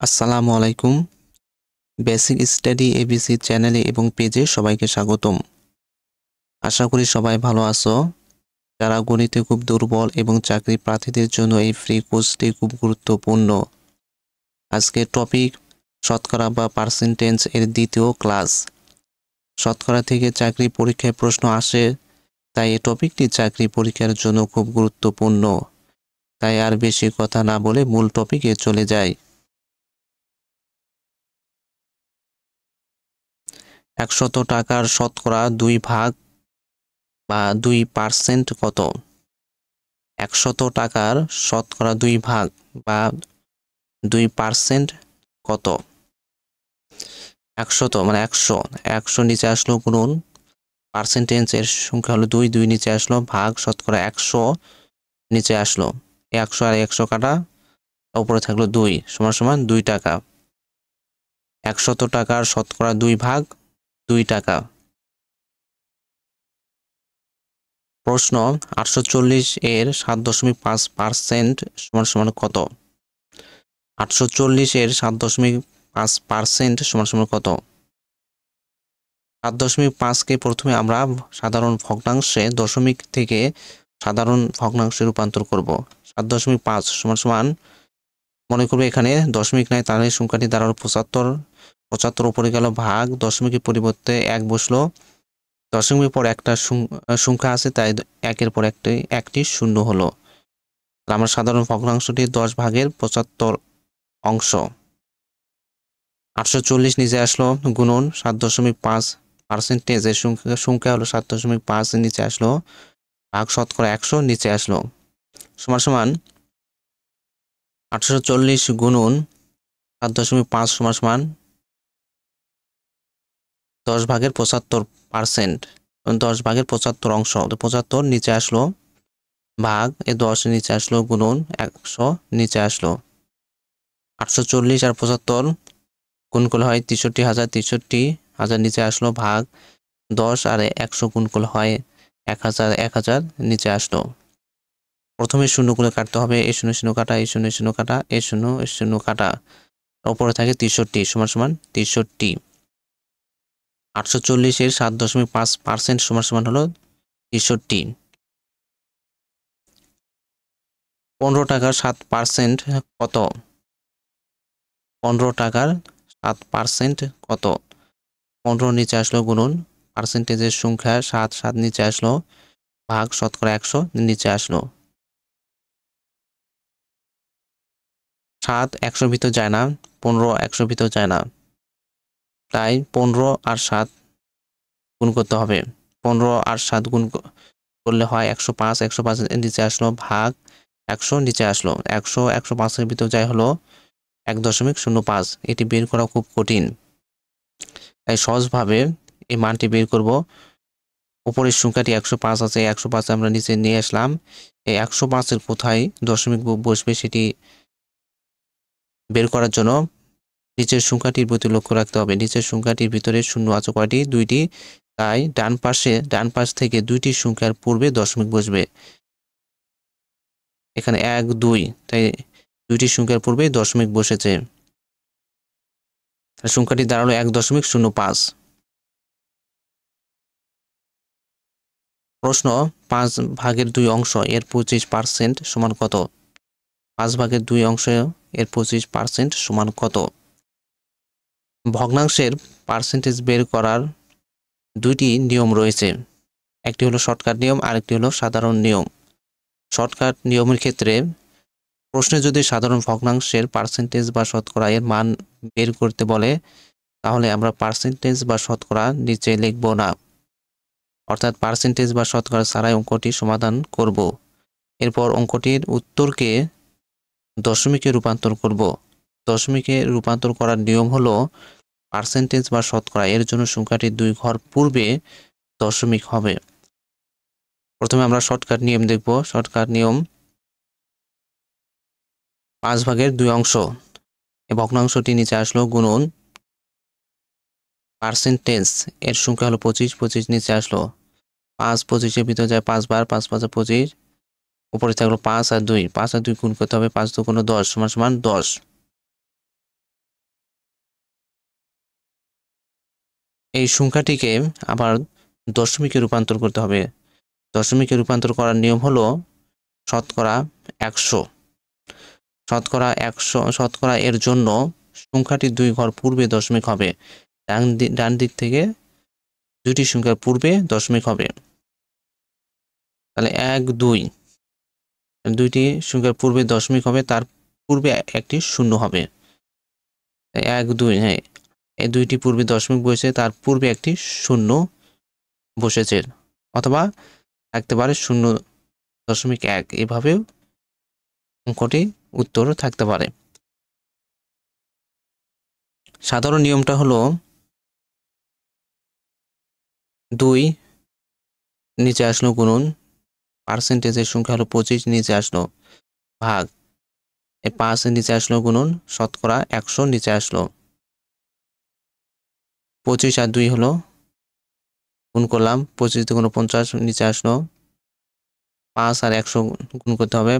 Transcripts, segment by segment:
আসসালামু আলাইকুম। Basic study ABC চ্যানেলে এবং পেজে সবাইকে স্বাগতম। আশা করি সবাই ভালো আছো। যারা গণিতে খুব দুর্বল এবং চাকরি প্রার্থীদের জন্য এই ফ্রি কোর্সটি খুব গুরুত্বপূর্ণ। আজকের টপিক শতকরা বা পার্সেন্টেজ এর দ্বিতীয় ক্লাস। শতকরা থেকে চাকরি পরীক্ষায় প্রশ্ন আসে, তাই এই টপিকটি চাকরি পরীক্ষার জন্য খুব গুরুত্বপূর্ণ। তাই আর বেশি কথা না বলে মূল টপিকে চলে যাই। 100 টাকার শতকরা 2 ভাগ বা 2% কত? 100 টাকার শতকরা 2 ভাগ বা 2% কত? 100 মানে 100 নিচে আসলো গুণন, পার্সেন্টেজ এর সংখ্যা হলো 2 নিচে আসলো, ভাগ শতকরা 100 নিচে আসলো। 100 আর 100 কাটা, উপরে থাকলো 2 সমান 2 টাকা। 100 টাকার শতকরা 2 ভাগ 2 টাকা। প্রশ্ন 840 এর 7.5% সমান কত? 840 এর 7.5% সমান কত? 7.5কে প্রথমে আমরা সাধারণ ভগ্নাংশে দশমিক থেকে সাধারণ ভগ্নাংশে রূপান্তর করব। 7.5 সমান মনে করবে এখানে দশমিক নাই, তাহলে সংখ্যাটি দাঁড়ালো 75 উপরে গেল, ভাগ দশমিকের পরিবর্তে 1 বসলো, দশমিকের পর একটা সংখ্যা আছে, তাই একের পর একটি শূন্য হলো। আমার সাধারণ ভগ্নাংশটি 10 ভাগের 75 অংশ। 840 নিচে আসলো, গুণন 7.5 পার্সেন্টেজের সংখ্যা হলো 7.5 নিচে আসলো, ভাগ শতকরা 100 নিচে আসলো, সমান 840 গুণন 7.5 সমান 10 ভাগের 75%, 10 ভাগের 75 অংশ, 75 নিচে আসলো, ভাগ 10 নিচে আসলো, গুণন 100 নিচে আসলো। 840 আর 75 গুণ করলে হয় 63,000, 63,000 নিচে আসলো, ভাগ 10 আর 100 গুণ করলে হয় 1000, 1000 নিচে আসলো। প্রথমে শূন্যগুলো কাটতে হবে, এই শূন্য শূন্য কাটা, এই শূন্য শূন্য কাটা, এই শূন্য শূন্য কাটা, উপরে থাকে 63 সমান 63। 840 এর 7.5% সমান হলো 63। 15 টাকার 7% কত? 15 টাকার 7% কত? 15 নিচে আসলো, গুণন পার্সেন্টেজের সংখ্যা 7 নিচে আসলো, ভাগ শতকরা 100 নিচে আসলো। 7 100 ভিতর যায় না, 15 100 ভিতর যায় না, তাই 15 আর 7 গুণ করতে হবে। 15 আর 7 গুণ করলে হয় 105, 105 নিচে আসলো, ভাগ 100 নিচে আসলো। 100 105 ভিতর যায় হলো 1.05। এটি বের করা খুব কঠিন, তাই সহজভাবে এই মানটি বের করব। উপরের সংখ্যাটি 105 আছে, 105 আমরা নিচে নিয়ে আসলাম। এই 105 এর কোথায় দশমিক বসবে সেটি বের করার জন্য নিচের সংখ্যাটির প্রতি লক্ষ্য রাখতে হবে। নিচের সংখ্যাটির ভিতরে শূন্য আছে কয়টি? 2টি, তাই ডান পাশ থেকে 2টি সংখ্যার পূর্বে দশমিক বসবে। এখানে 1 2, তাই 2টি সংখ্যার পূর্বে দশমিক বসেছে, সংখ্যাটি দাঁড়ালো 1.05। প্রশ্ন 5 ভাগের 2 অংশ এর 25% সমান কত? 5 ভাগের 2 অংশ এর 25% সমান কত? ভগ্নাংশের পার্সেন্টেজ বের করার 2টি নিয়ম রয়েছে। একটি হলো শর্টকাট নিয়ম, আরেকটি হলো সাধারণ নিয়ম। শর্টকাট নিয়মের ক্ষেত্রে প্রশ্নে যদি সাধারণ ভগ্নাংশের পার্সেন্টেজ বা শতকরা এর মান বের করতে বলে, তাহলে আমরা পার্সেন্টেজ বা শতকরা নিচে লিখব না, অর্থাৎ পার্সেন্টেজ বা শতকরা ছাড়াই অঙ্কটি সমাধান করব। এরপর অঙ্কটির উত্তরকে দশমিকে রূপান্তর করব। দশমিকে রূপান্তর করার নিয়ম হলো পার্সেন্টেজ বা শতকরা এর জন্য সংখ্যাটির 2 ঘর পূর্বে দশমিক হবে। প্রথমে আমরা শর্টকাট নিয়ম দেখব। শর্টকাট নিয়ম 5 ভাগের 2 অংশ, এই ভগ্নাংশটি নিচে আসলো, গুণন পার্সেন্টেজ এর সংখ্যা হলো 25, 25 নিচে আসলো, 5 25 এর ভিতর যায় 5 বার, 5 5 25, উপরে থাকলো 5 আর 2, 5 আর 2 গুণ করতে হবে, 5 2 10 সমান 10। এই সংখ্যাটিকে আবার দশমিকে রূপান্তর করতে হবে। দশমিকে রূপান্তর করার নিয়ম হলো শতকরা 100। শতকরা এর জন্য সংখ্যাটির 2 ঘর পূর্বে দশমিক হবে। ডান দিক থেকে দুটি সংখ্যার পূর্বে দশমিক হবে। তাহলে 1 2 দুইটি সংখ্যার পূর্বে দশমিক হবে, তার পূর্বে একটি শূন্য হবে। 1 2, হ্যাঁ, এই দুইটি পূর্বে দশমিক বসেছে, তার পূর্বে একটি শূন্য বসেছে, অথবা থাকতে পারে 0.1। এভাবেও অঙ্কটি উত্তর থাকতে পারে। সাধারণ নিয়মটা হলো 2 নিচে আসলো গুণন, পার্সেন্টেজের সংখ্যা হলো 25 নিচে আসলো, ভাগ 5 নিচে আসলো গুণন, শতকরা 100 নিচে আসলো। 25 আর 2 হলো, গুণ করলাম, 25 × 50 নিচে আসলো। 5 আর 100 গুণ করতে হবে,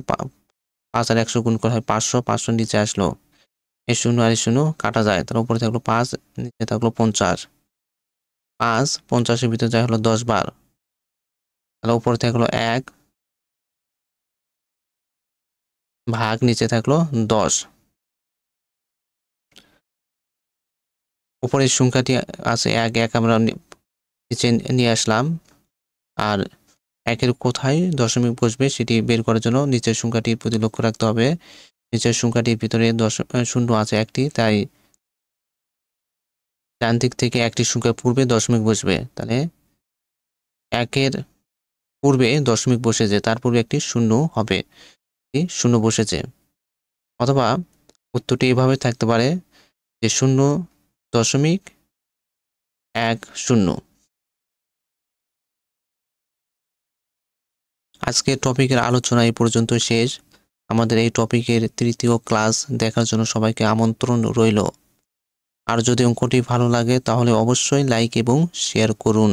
5 আর 100 গুণ করা হয় 500, 500 নিচে আসলো। এই 0 আর 0 কাটা যায়, তার উপরে থাকলো 5, নিচে থাকলো 50। 5 50-এর ভিতরে যায় হলো 10 বার, তাহলে উপরে থাকলো 1, ভাগ নিচে থাকলো 10। উপরের সংখ্যাটি আছে 1, 1 আমরা নিচে নিয়ে আসলাম, আর 1-এর কোথায় দশমিক বসবে সেটি বের করার জন্য নিচের সংখ্যাটির প্রতি লক্ষ্য রাখতে হবে। নিচের সংখ্যাটির ভিতরে শূন্য আছে একটি, তাই ডান দিক থেকে একটি সংখ্যার পূর্বে দশমিক বসবে। তাহলে 1-এর পূর্বে দশমিক বসেছে, তার পূর্বে একটি শূন্য হবে, শূন্য বসেছে। অথবা উত্তরটি এভাবে থাকতে পারে যে 0.10। আজকের টপিকের আলোচনা এই পর্যন্ত শেষ। আমাদের এই টপিকের তৃতীয় ক্লাস দেখার জন্য সবাইকে আমন্ত্রণ রইল। আর যদি অঙ্কটি ভালো লাগে তাহলে অবশ্যই লাইক এবং শেয়ার করুন।